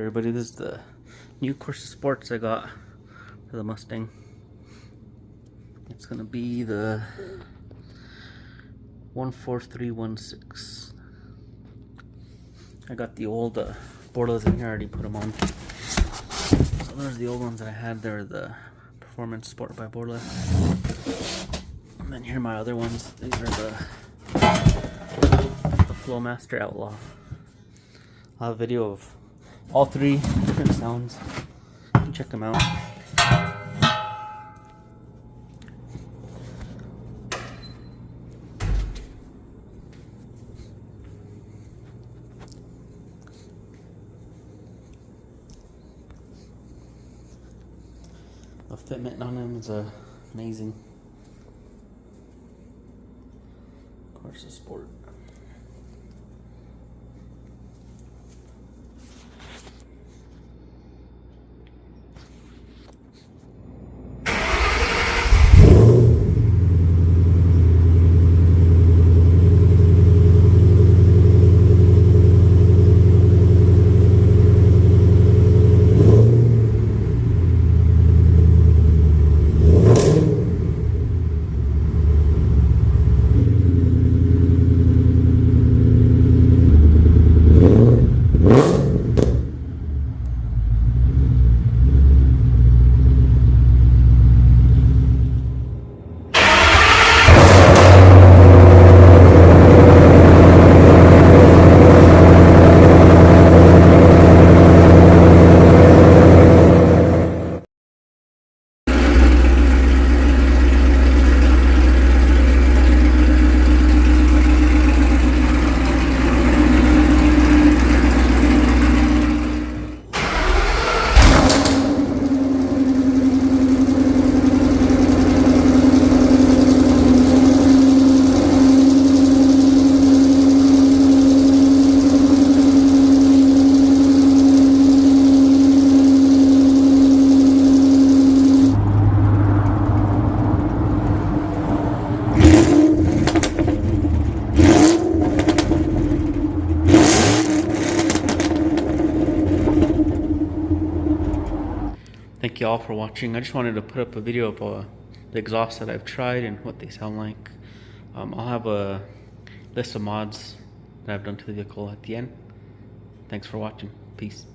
everybody, this is the new Corsa Sports I got for the Mustang. It's gonna be the 14316. I got the old Borlas in here, I already put them on. So there's the old ones that I had. They're the Performance Sport by Borla. And then here are my other ones. These are the Flowmaster Outlaw. I'll have a video of all three different sounds. You can check them out. The fitment on them is amazing. Corsa Sport. Thank you all for watching. I just wanted to put up a video of the exhausts that I've tried and what they sound like. I'll have a list of mods that I've done to the vehicle at the end. Thanks for watching. Peace.